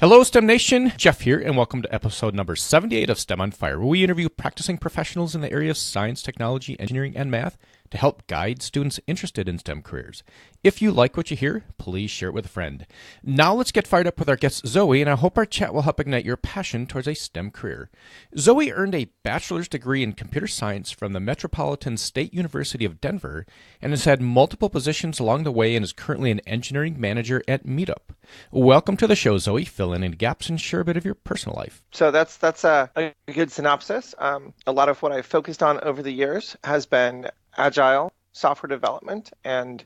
Hello, STEM Nation. Jeff here, and welcome to episode number 78 of STEM on Fire, where we interview practicing professionals in the area of science, technology, engineering, and math to help guide students interested in STEM careers. If you like what you hear, please share it with a friend. Now let's get fired up with our guest, Zoey, and I hope our chat will help ignite your passion towards a STEM career. Zoey earned a bachelor's degree in computer science from the Metropolitan State University of Denver and has had multiple positions along the way and is currently an engineering manager at Meetup. Welcome to the show, Zoey. Fill in any gaps and share a bit of your personal life. So that's a good synopsis. A lot of what I've focused on over the years has been Agile software development and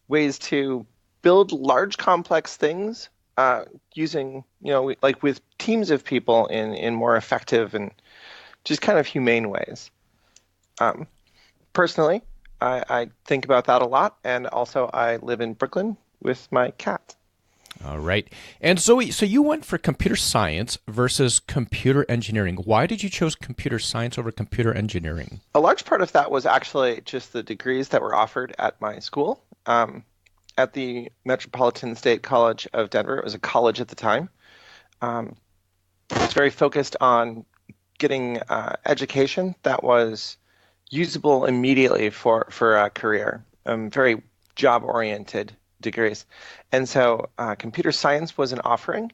ways to build large complex things using, like with teams of people in more effective and just kind of humane ways. Personally, I think about that a lot, and also I live in Brooklyn with my cat. All right. And Zoey, so you went for computer science versus computer engineering. Why did you choose computer science over computer engineering? A large part of that was actually just the degrees that were offered at my school. At the Metropolitan State College of Denver, it was a college at the time. It's very focused on getting education that was usable immediately for a career, very job-oriented degrees. And so computer science was an offering,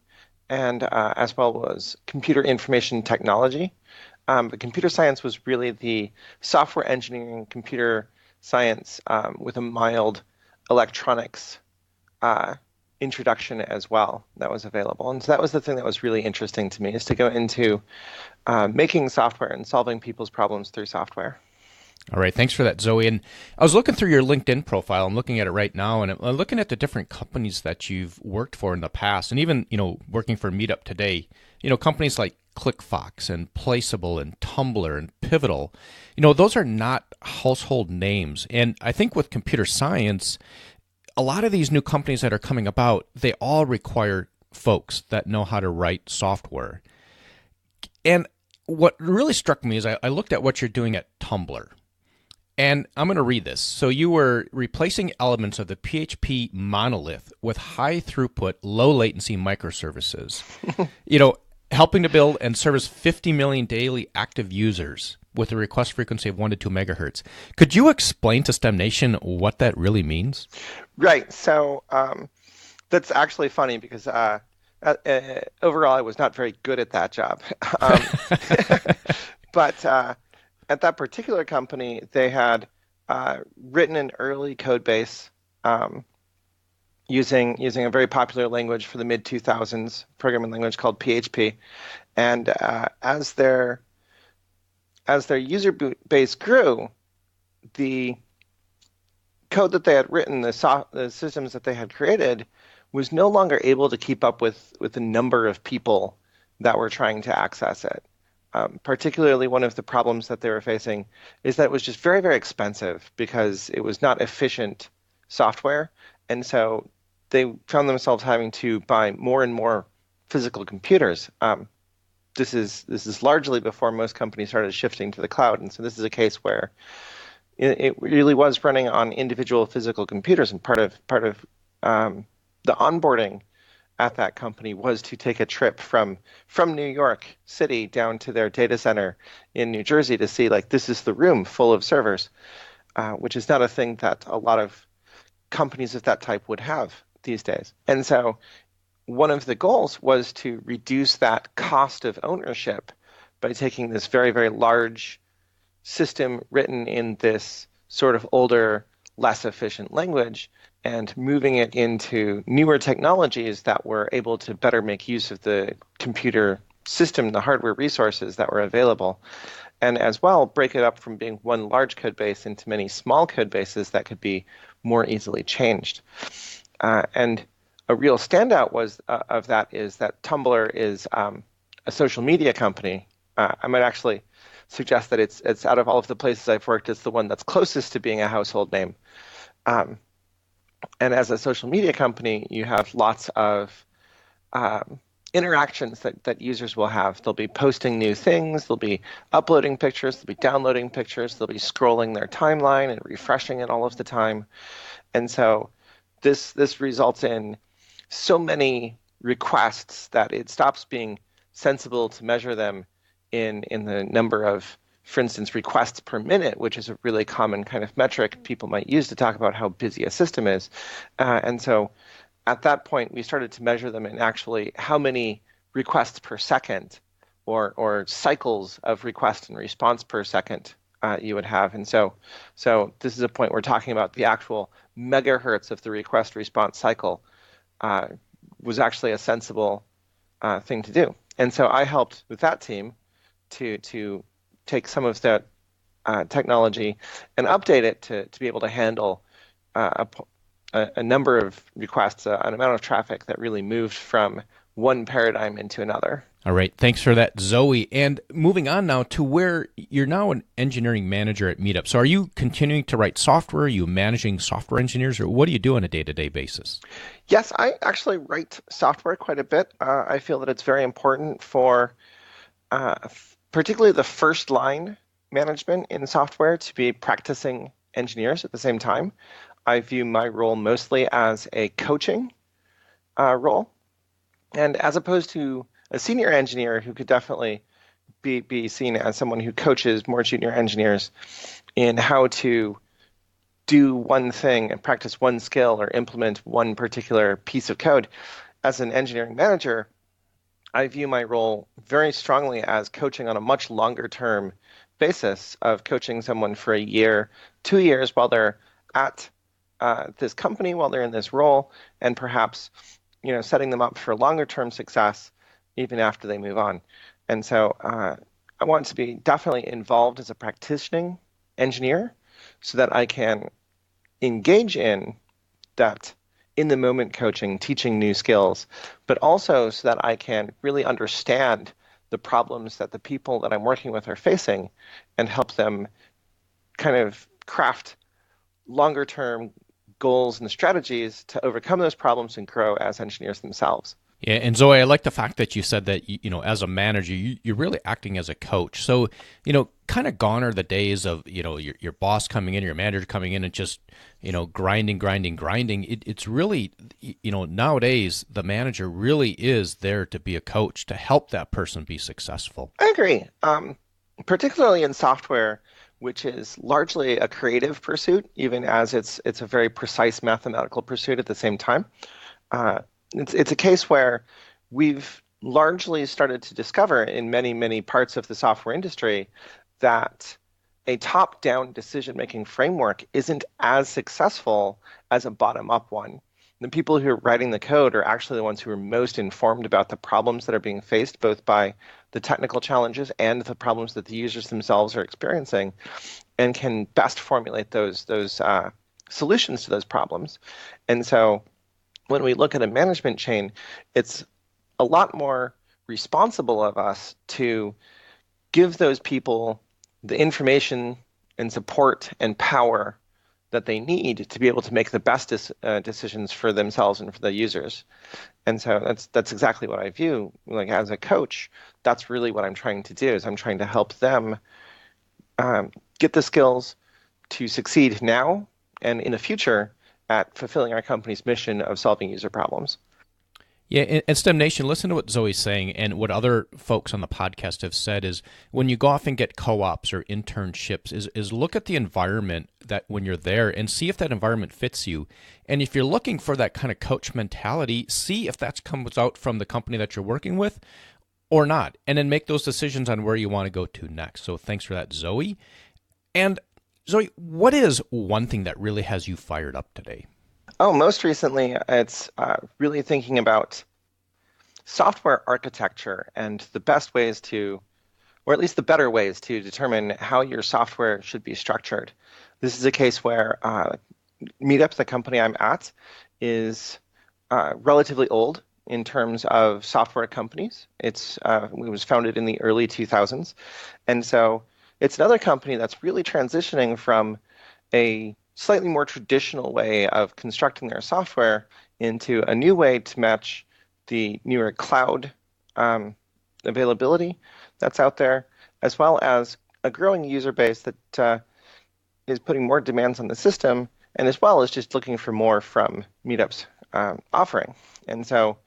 and as well as computer information technology. But computer science was really the software engineering computer science with a mild electronics introduction as well that was available. And so that was the thing that was really interesting to me, is to go into making software and solving people's problems through software. All right, thanks for that, Zoey. And I was looking through your LinkedIn profile. I'm looking at it right now, and I'm looking at the different companies that you've worked for in the past, and even working for Meetup today. Companies like ClickFox and Placeable and Tumblr and Pivotal. Those are not household names. And I think with computer science, a lot of these new companies that are coming about, they all require folks that know how to write software. And what really struck me is I looked at what you're doing at Tumblr. And I'm going to read this. So you were replacing elements of the PHP monolith with high throughput, low latency microservices, helping to build and service 50 million daily active users with a request frequency of 1 to 2 megahertz. Could you explain to STEM Nation what that really means? Right. So that's actually funny because overall I was not very good at that job. But at that particular company, they had written an early code base using a very popular language for the mid-2000s, programming language called PHP. And as their user base grew, the code that they had written, the systems that they had created, was no longer able to keep up with the number of people that were trying to access it. Particularly, one of the problems that they were facing is that it was just very, very expensive because it was not efficient software. And so they found themselves having to buy more and more physical computers. This is largely before most companies started shifting to the cloud. And so this is a case where it really was running on individual physical computers. And part of the onboarding at that company was to take a trip from New York City down to their data center in New Jersey to see, this is the room full of servers, which is not a thing that a lot of companies of that type would have these days. And so one of the goals was to reduce that cost of ownership by taking this very, very large system written in this sort of older, less efficient language and moving it into newer technologies that were able to better make use of the computer system, the hardware resources that were available, and as well break it up from being one large code base into many small code bases that could be more easily changed. And a real standout of that is that Tumblr is a social media company. I might actually suggest that it's out of all of the places I've worked, it's the one that's closest to being a household name. And as a social media company, you have lots of interactions that users will have. They'll be posting new things, they'll be uploading pictures, they'll be downloading pictures, they'll be scrolling their timeline and refreshing it all of the time. And so this results in so many requests that it stops being sensible to measure them in the number of, for instance, requests per minute, which is a really common kind of metric people might use to talk about how busy a system is. And so at that point, we started to measure them in actually how many requests per second or cycles of request and response per second you would have. And so this is a point we're talking about the actual megahertz of the request response cycle was actually a sensible thing to do. And so I helped with that team to take some of that technology and update it to be able to handle a number of requests, an amount of traffic that really moved from one paradigm into another. All right. Thanks for that, Zoe. And moving on now to where you're now an engineering manager at Meetup. So are you continuing to write software? Are you managing software engineers, or what do you do on a day-to-day basis? Yes, I actually write software quite a bit. I feel that it's very important for particularly the first line management in software to be practicing engineers at the same time. I view my role mostly as a coaching role. And as opposed to a senior engineer who could definitely be seen as someone who coaches more junior engineers in how to do one thing and practice one skill or implement one particular piece of code, as an engineering manager, I view my role very strongly as coaching on a much longer term basis of coaching someone for a year, 2 years while they're at this company, while they're in this role, and perhaps setting them up for longer term success even after they move on. And so I want to be definitely involved as a practicing engineer so that I can engage in that in the moment coaching, teaching new skills, but also so that I can really understand the problems that the people that I'm working with are facing and help them kind of craft longer term goals and strategies to overcome those problems and grow as engineers themselves. Yeah, and Zoe, I like the fact that you said that, as a manager, you're really acting as a coach. So, kind of gone are the days of, your boss coming in, your manager coming in and just, grinding. It's really, nowadays, the manager really is there to be a coach to help that person be successful. I agree. Particularly in software, which is largely a creative pursuit, even as it's a very precise mathematical pursuit at the same time. It's a case where we've largely started to discover in many, many parts of the software industry that a top-down decision-making framework isn't as successful as a bottom-up one. The people who are writing the code are actually the ones who are most informed about the problems that are being faced, both by the technical challenges and the problems that the users themselves are experiencing, and can best formulate those solutions to those problems. And so when we look at a management chain, it's a lot more responsible of us to give those people the information and support and power that they need to be able to make the best decisions for themselves and for the users. And so that's exactly what I view. Like, as a coach, that's really what I'm trying to do, is I'm trying to help them get the skills to succeed now and in the future at fulfilling our company's mission of solving user problems. Yeah, and STEM Nation, listen to what Zoe's saying and what other folks on the podcast have said is when you go off and get co-ops or internships is look at the environment that when you're there and see if that environment fits you. And if you're looking for that kind of coach mentality, see if that comes out from the company that you're working with or not, and then make those decisions on where you want to go to next. So thanks for that, Zoe. And Zoe, what is one thing that really has you fired up today? Oh, most recently, it's really thinking about software architecture and the best ways to, or at least the better ways to determine how your software should be structured. This is a case where Meetup, the company I'm at, is relatively old in terms of software companies. It was founded in the early 2000s. And so it's another company that's really transitioning from a slightly more traditional way of constructing their software into a new way to match the newer cloud availability that's out there, as well as a growing user base that is putting more demands on the system, and as well as just looking for more from Meetup's offering. And so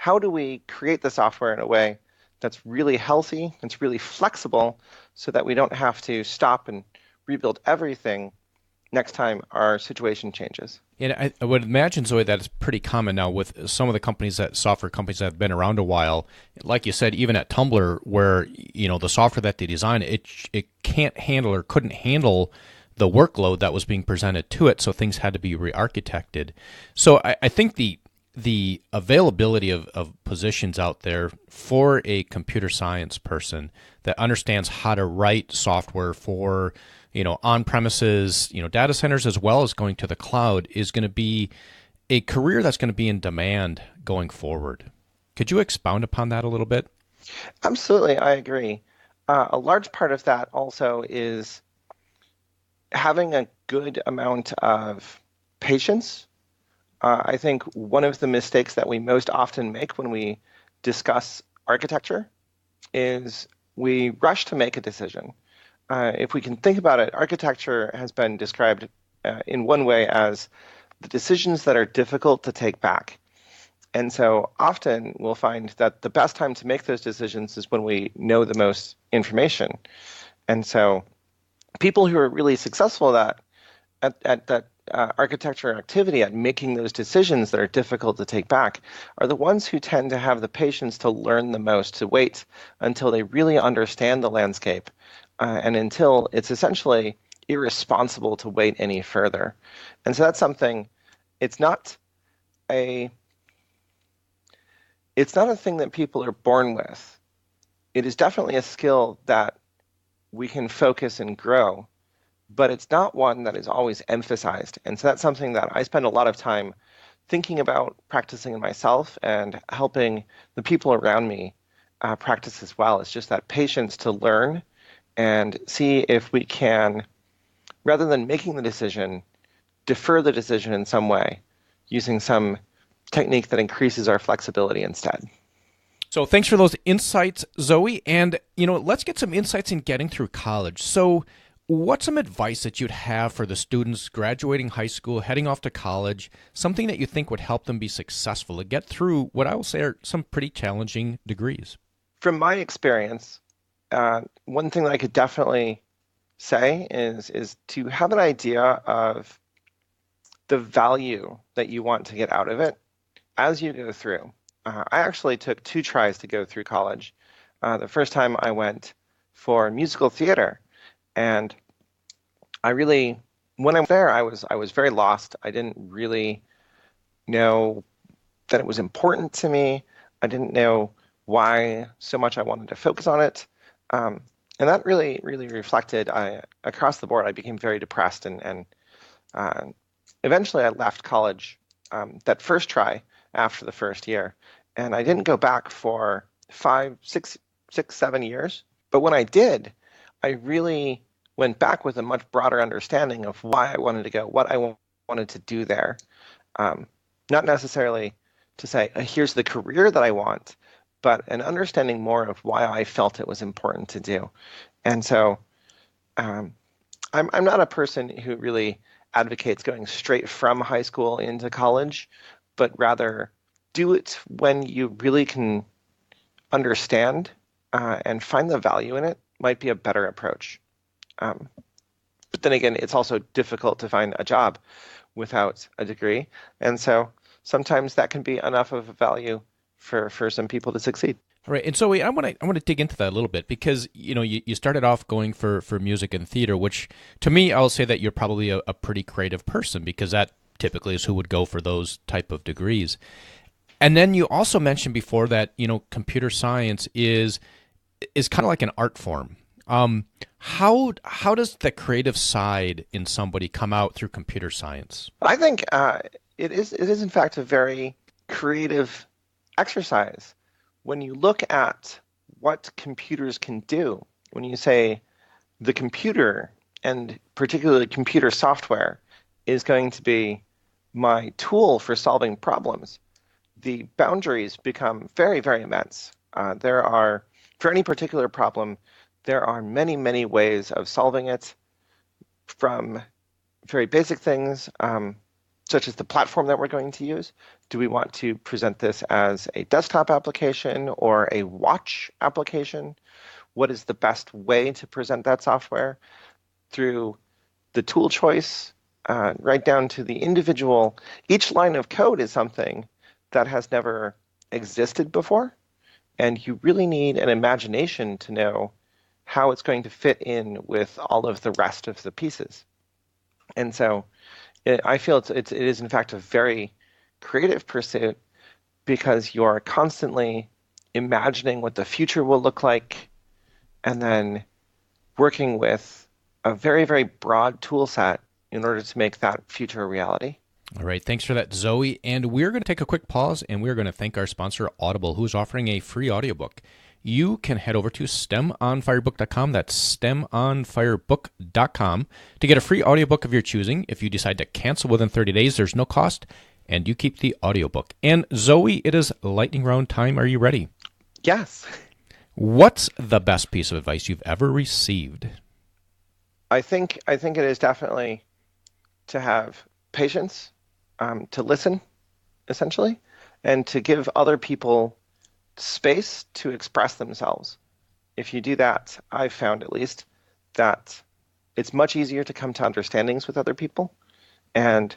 how do we create the software in a way that's really healthy, it's really flexible, so that we don't have to stop and rebuild everything next time our situation changes. And I would imagine, Zoe, that it's pretty common now with some of the software companies that have been around a while. Like you said, even at Tumblr, where the software that they design, it can't handle or couldn't handle the workload that was being presented to it, so things had to be re-architected. So I think the availability of positions out there for a computer science person that understands how to write software for on-premises, data centers, as well as going to the cloud, is going to be a career that's going to be in demand going forward. Could you expound upon that a little bit? Absolutely, I agree. A large part of that also is having a good amount of patience. I think one of the mistakes that we most often make when we discuss architecture is we rush to make a decision. If we can think about it, architecture has been described in one way as the decisions that are difficult to take back. And so often we'll find that the best time to make those decisions is when we know the most information. And so people who are really successful at that architecture activity, at making those decisions that are difficult to take back, are the ones who tend to have the patience to learn the most, to wait until they really understand the landscape, and until it's essentially irresponsible to wait any further. And so that's something, it's not a thing that people are born with. It is definitely a skill that we can focus and grow, but it's not one that is always emphasized. And so that's something that I spend a lot of time thinking about, practicing in myself, and helping the people around me practice as well. It's just that patience to learn and see if we can, rather than making the decision, defer the decision in some way using some technique that increases our flexibility instead. So thanks for those insights, Zoe. And, let's get some insights in getting through college. So what's some advice that you'd have for the students graduating high school, heading off to college, something that you think would help them be successful to get through what I will say are some pretty challenging degrees? From my experience, one thing that I could definitely say is to have an idea of the value that you want to get out of it as you go through. I actually took 2 tries to go through college. The first time I went for musical theater, and when I was there, I was very lost. I didn't really know that it was important to me. I didn't know why so much I wanted to focus on it. And that really, really reflected across the board. I became very depressed, and eventually I left college that first try after the first year. And I didn't go back for 5, 6, 7 years. But when I did, I really went back with a much broader understanding of why I wanted to go, what I wanted to do there. Not necessarily to say, here's the career that I want, but an understanding more of why I felt it was important to do. And so I'm not a person who really advocates going straight from high school into college, but rather do it when you really can understand and find the value in it might be a better approach. But then again, it's also difficult to find a job without a degree. And so sometimes that can be enough of a value for some people to succeed. All right, and so I want to dig into that a little bit because you started off going for music and theater, which to me I'll say that you're probably a pretty creative person because that typically is who would go for those type of degrees. And then you also mentioned before that computer science is kind of like an art form. How does the creative side in somebody come out through computer science? I think it is in fact a very creative exercise. When you look at what computers can do, when you say the computer, and particularly computer software, is going to be my tool for solving problems, the boundaries become very, very immense. For any particular problem, there are many, many ways of solving it, from very basic things such as the platform that we're going to use. Do we want to present this as a desktop application or a watch application? What is the best way to present that software? Through the tool choice, right down to the individual. Each line of code is something that has never existed before, and you really need an imagination to know how it's going to fit in with all of the rest of the pieces. And so I feel it is in fact a very creative pursuit because you're constantly imagining what the future will look like and then working with a very, very broad tool set in order to make that future a reality. All right, thanks for that, Zoe. And we're going to take a quick pause, and we're going to thank our sponsor, Audible, who's offering a free audiobook. You can head over to stemonfirebook.com, that's stemonfirebook.com, to get a free audiobook of your choosing. If you decide to cancel within 30 days, there's no cost, and you keep the audiobook. And Zoe, it is lightning round time. Are you ready? Yes. What's the best piece of advice you've ever received? I think it is definitely to have patience, to listen, essentially, and to give other people space to express themselves. If you do that, I've found at least that it's much easier to come to understandings with other people and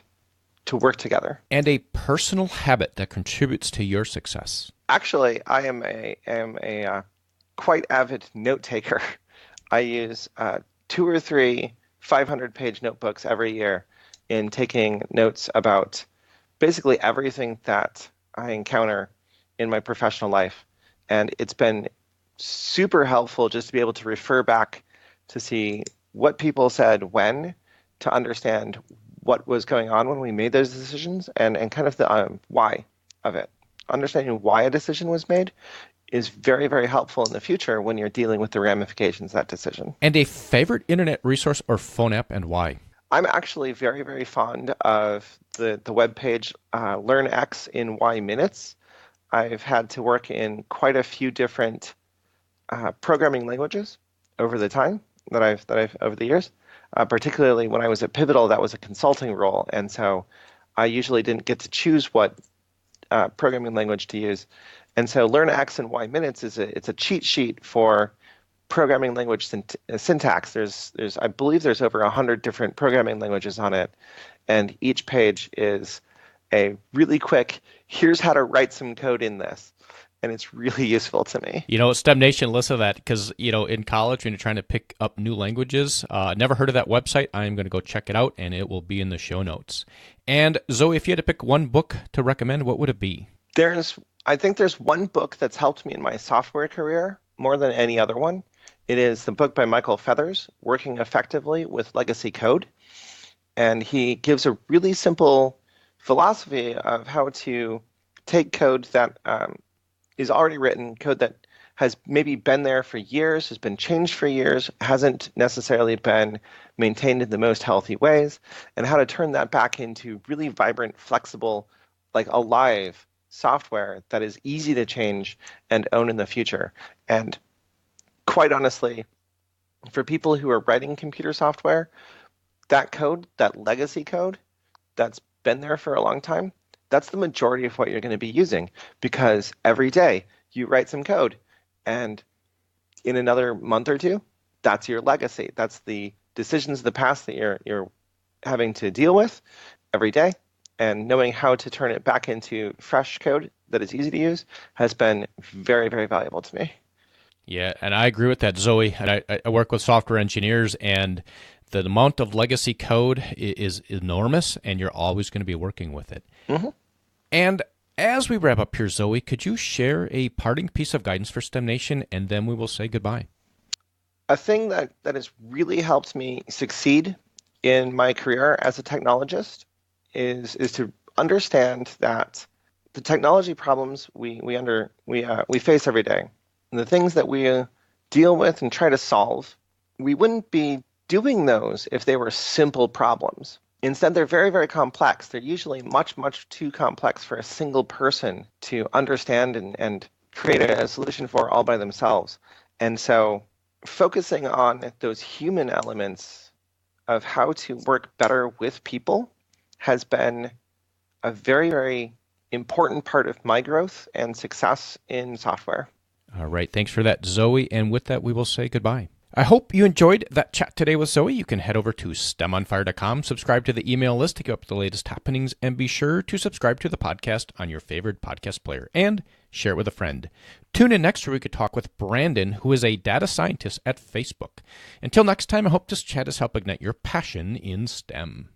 to work together. And a personal habit that contributes to your success. Actually, I am a quite avid note taker. I use 2 or 3 500-page notebooks every year in taking notes about basically everything that I encounter in my professional life. And it's been super helpful just to be able to refer back to see what people said when, to understand what was going on when we made those decisions, and kind of the why of it. Understanding why a decision was made is very, very helpful in the future when you're dealing with the ramifications of that decision. And a favorite internet resource or phone app, and why? I'm actually very, very fond of the webpage LearnX in Y Minutes. I've had to work in quite a few different programming languages over the time that I've over the years. Particularly when I was at Pivotal, that was a consulting role, and so I usually didn't get to choose what programming language to use. And so LearnX in Y Minutes it's a cheat sheet for programming language syntax. I believe there's over 100 different programming languages on it, and each page is a really quick, here's how to write some code in this. And it's really useful to me. STEM Nation, listen to that, because, in college, when you're trying to pick up new languages, never heard of that website. I'm going to go check it out, and it will be in the show notes. And Zoe, if you had to pick one book to recommend, what would it be? I think there's one book that's helped me in my software career more than any other one. It is the book by Michael Feathers, Working Effectively with Legacy Code. And he gives a really simple philosophy of how to take code that is already written, code that has maybe been there for years, has been changed for years, hasn't necessarily been maintained in the most healthy ways, and how to turn that back into really vibrant, flexible, like alive software that is easy to change and own in the future. And quite honestly, for people who are writing computer software, that code, that legacy code that's been there for a long time, that's the majority of what you're going to be using, because every day you write some code, and in another month or two, that's your legacy. That's the decisions of the past that you're having to deal with every day, and knowing how to turn it back into fresh code that is easy to use has been very, very valuable to me. Yeah, and I agree with that, Zoe. And I work with software engineers, and the amount of legacy code is enormous, and you're always going to be working with it. Mm-hmm. And as we wrap up here, Zoe, could you share a parting piece of guidance for STEM Nation, and then we will say goodbye? A thing that has really helped me succeed in my career as a technologist is to understand that the technology problems we face every day, and the things that we deal with and try to solve, we wouldn't be doing those if they were simple problems. Instead, they're very, very complex. They're usually much, much too complex for a single person to understand and create a solution for all by themselves. And so focusing on those human elements of how to work better with people has been a very, very important part of my growth and success in software. All right. Thanks for that, Zoey. And with that, we will say goodbye. I hope you enjoyed that chat today with Zoey. You can head over to STEMonfire.com, subscribe to the email list to get up to the latest happenings, and be sure to subscribe to the podcast on your favorite podcast player and share it with a friend. Tune in next where we could talk with Brandon, who is a data scientist at Facebook. Until next time, I hope this chat has helped ignite your passion in STEM.